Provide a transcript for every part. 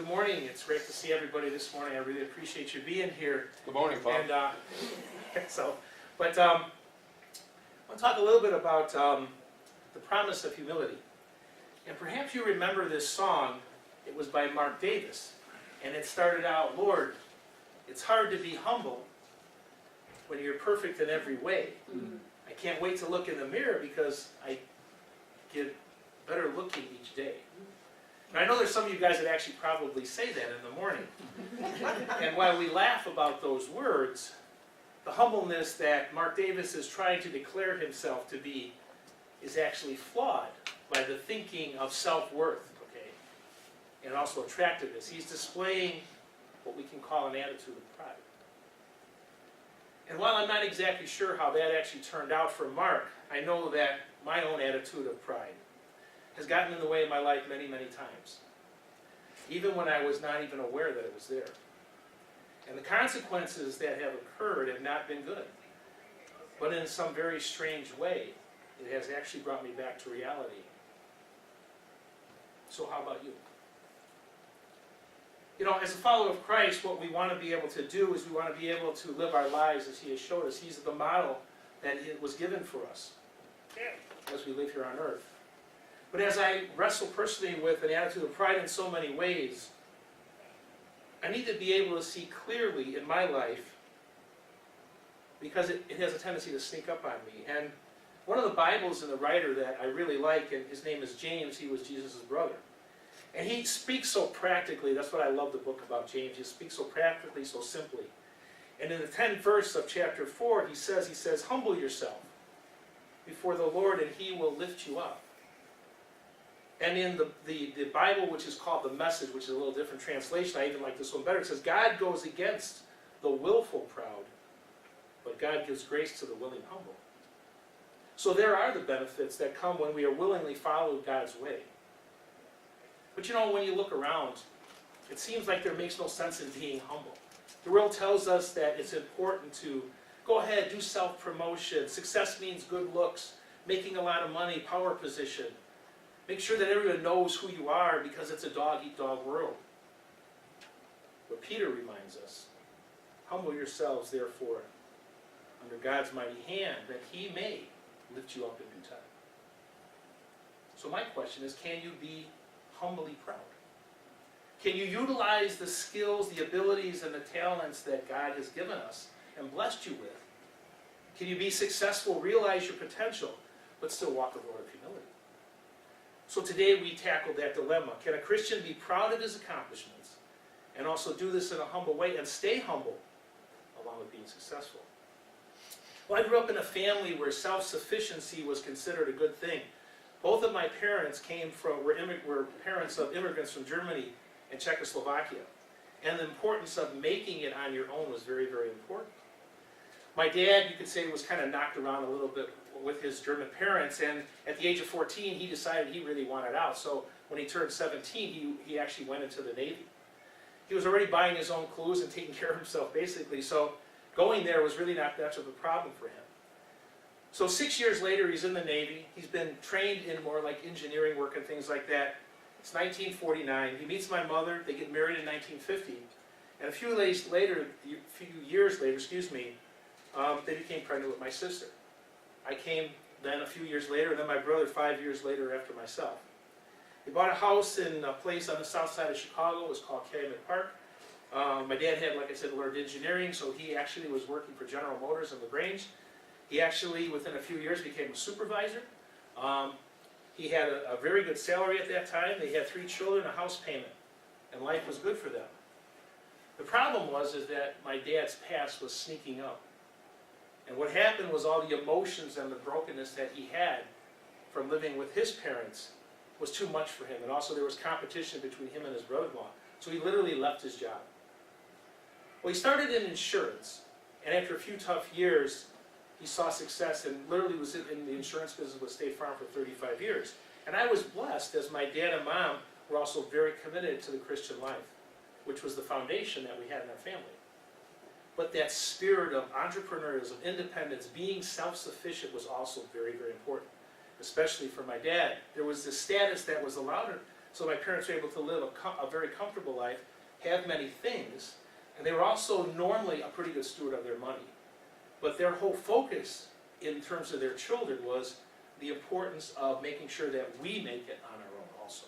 good morning. It's great to see everybody this morning. I really appreciate you being here. Good morning, Bob. And I want to talk a little bit about the promise of humility. And perhaps you remember this song. It was by Mark Davis, and it started out, "Lord, it's hard to be humble when you're perfect in every way. I can't wait to look in the mirror because I get better looking each day." And I know there's some of you guys that actually probably say that in the morning. And while we laugh about those words, the humbleness that Mark Davis is trying to declare himself to be is actually flawed by the thinking of self-worth, okay, and also attractiveness. He's displaying what we can call an attitude of pride. And while I'm not exactly sure how that actually turned out for Mark, I know that my own attitude of pride has gotten in the way of my life many, many times, even when I was not even aware that it was there. And the consequences that have occurred have not been good. But in some very strange way, it has actually brought me back to reality. So how about you? You know, as a follower of Christ, what we want to be able to do is we want to be able to live our lives as He has showed us. He's the model that was given for us as we live here on earth. But as I wrestle personally with an attitude of pride in so many ways, I need to be able to see clearly in my life, because it has a tendency to sneak up on me. And one of the Bibles and the writer that I really like, and his name is James, he was Jesus' brother. And he speaks so practically. That's what I love the book about James. He speaks so practically, so simply. And in the 10th verse of chapter 4, he says, "Humble yourself before the Lord, and He will lift you up." And in the Bible, which is called the Message, which is a little different translation, I even like this one better, it says, "God goes against the willful proud, but God gives grace to the willing humble." So there are the benefits that come when we are willingly follow God's way. But you know, when you look around, it seems like there makes no sense in being humble. The world tells us that it's important to go ahead, do self-promotion. Success means good looks, making a lot of money, power position. Make sure that everyone knows who you are because it's a dog-eat-dog world. But Peter reminds us, "Humble yourselves, therefore, under God's mighty hand, that He may lift you up in due time." So my question is, can you be humbly proud? Can you utilize the skills, the abilities, and the talents that God has given us and blessed you with? Can you be successful, realize your potential, but still walk the road of humility? So today we tackled that dilemma. Can a Christian be proud of his accomplishments and also do this in a humble way and stay humble along with being successful? Well, I grew up in a family where self-sufficiency was considered a good thing. Both of my parents were parents of immigrants from Germany and Czechoslovakia. And the importance of making it on your own was very, very important. My dad, you could say, was kind of knocked around a little bit with his German parents, and at the age of 14, he decided he really wanted out. So when he turned 17, he actually went into the Navy. He was already buying his own clothes and taking care of himself, basically, so going there was really not much of a problem for him. So 6 years later, he's in the Navy. He's been trained in more like engineering work and things like that. It's 1949. He meets my mother. They get married in 1950. And a few years later, they became pregnant with my sister. I came then a few years later, and then my brother 5 years later after myself. We bought a house in a place on the south side of Chicago. It was called Calumet Park. My dad had, like I said, learned engineering, so he actually was working for General Motors in LaGrange. He actually, within a few years, became a supervisor. He had a very good salary at that time. They had 3 children, a house payment, and life was good for them. The problem was that my dad's past was sneaking up. And what happened was all the emotions and the brokenness that he had from living with his parents was too much for him. And also there was competition between him and his brother-in-law. So he literally left his job. Well, he started in insurance. And after a few tough years, he saw success and literally was in the insurance business with State Farm for 35 years. And I was blessed as my dad and mom were also very committed to the Christian life, which was the foundation that we had in our family. But that spirit of entrepreneurialism, independence, being self-sufficient was also very, very important, especially for my dad. There was this status that was allowed So my parents were able to live a very comfortable life, have many things, and they were also normally a pretty good steward of their money. But their whole focus in terms of their children was the importance of making sure that we make it on our own also.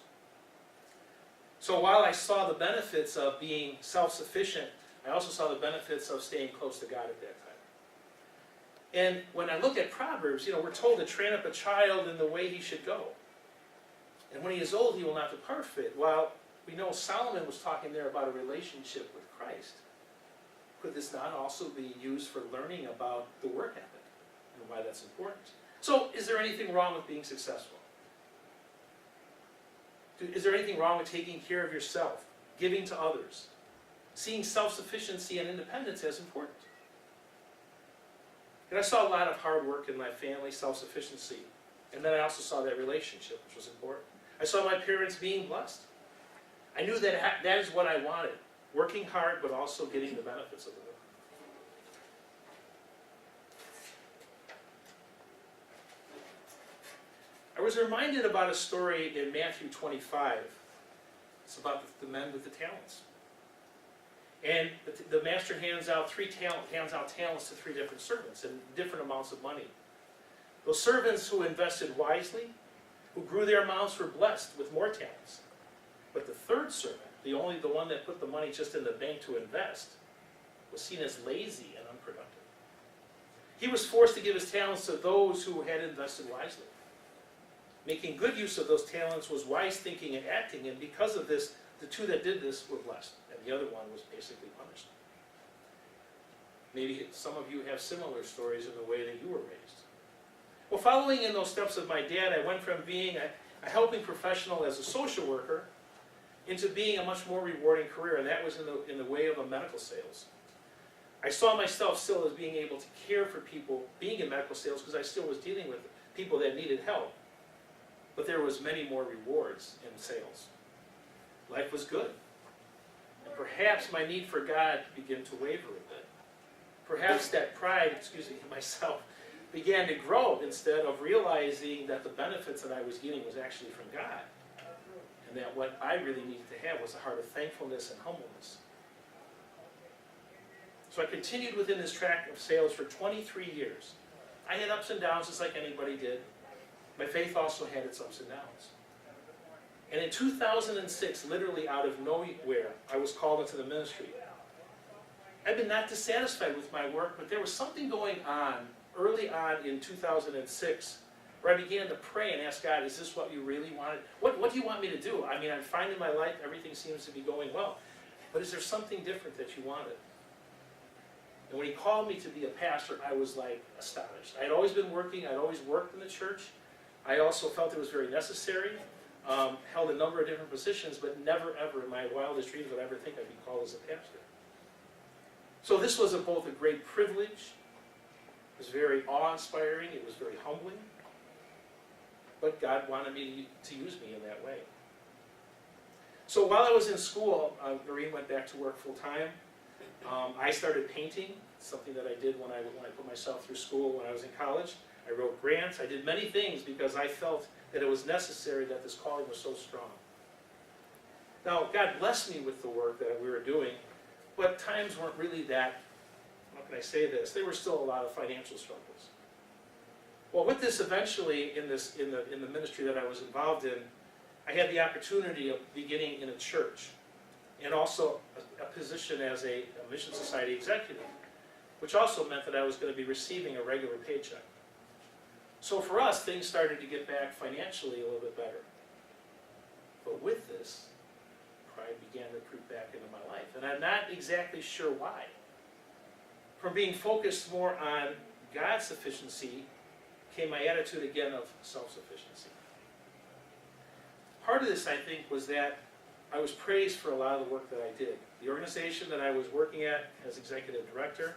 So while I saw the benefits of being self-sufficient, I also saw the benefits of staying close to God at that time. And when I look at Proverbs, we're told to train up a child in the way he should go. And when he is old, he will not depart from it. While we know Solomon was talking there about a relationship with Christ, could this not also be used for learning about the work ethic and why that's important? So, is there anything wrong with being successful? Is there anything wrong with taking care of yourself, giving to others, seeing self-sufficiency and independence as important? And I saw a lot of hard work in my family, self-sufficiency, and then I also saw that relationship, which was important. I saw my parents being blessed. I knew that that is what I wanted, working hard but also getting the benefits of the work. I was reminded about a story in Matthew 25. It's about the men with the talents. And the master hands out talents to 3 different servants and different amounts of money. Those servants who invested wisely, who grew their amounts, were blessed with more talents. But the third servant, the one that put the money just in the bank to invest, was seen as lazy and unproductive. He was forced to give his talents to those who had invested wisely. Making good use of those talents was wise thinking and acting, and because of this, the 2 that did this were blessed, and the other one was basically punished. Maybe some of you have similar stories in the way that you were raised. Well, following in those steps of my dad, I went from being a helping professional as a social worker into being a much more rewarding career, and that was in the way of medical sales. I saw myself still as being able to care for people being in medical sales because I still was dealing with people that needed help. But there was many more rewards in sales. Life was good. And perhaps my need for God began to waver a bit. Perhaps that pride, in myself, began to grow instead of realizing that the benefits that I was getting was actually from God. And that what I really needed to have was a heart of thankfulness and humbleness. So I continued within this track of sales for 23 years. I had ups and downs just like anybody did. My faith also had its ups and downs. And in 2006, literally out of nowhere, I was called into the ministry. I've been not dissatisfied with my work, but there was something going on early on in 2006 where I began to pray and ask God, is this what you really wanted? What do you want me to do? I mean, I'm fine in my life, everything seems to be going well. But is there something different that you wanted? And when he called me to be a pastor, I was like astonished. I had always been working, I'd always worked in the church. I also felt it was very necessary, held a number of different positions, but never ever in my wildest dreams would I ever think I'd be called as a pastor. So this was both a great privilege, it was very awe-inspiring, it was very humbling, but God wanted me to use me in that way. So while I was in school, Noreen went back to work full-time. I started painting, something that I did when I put myself through school when I was in college. I wrote grants, I did many things because I felt that it was necessary that this calling was so strong. Now, God blessed me with the work that we were doing, but times weren't really that, how can I say this, there were still a lot of financial struggles. Well, with this eventually, in the ministry that I was involved in, I had the opportunity of beginning in a church, and also a position as a Mission Society executive, which also meant that I was going to be receiving a regular paycheck. So for us, things started to get back financially a little bit better. But with this, pride began to creep back into my life. And I'm not exactly sure why. From being focused more on God's sufficiency came my attitude again of self-sufficiency. Part of this, I think, was that I was praised for a lot of the work that I did. The organization that I was working at as executive director,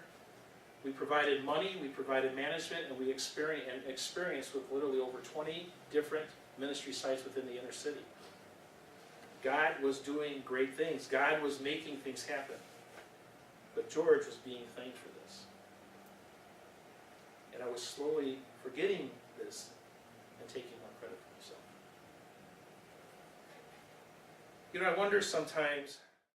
we provided money, we provided management, and we experienced with literally over 20 different ministry sites within the inner city. God was doing great things. God was making things happen. But George was being thanked for this. And I was slowly forgetting this and taking more credit for myself. You know, I wonder sometimes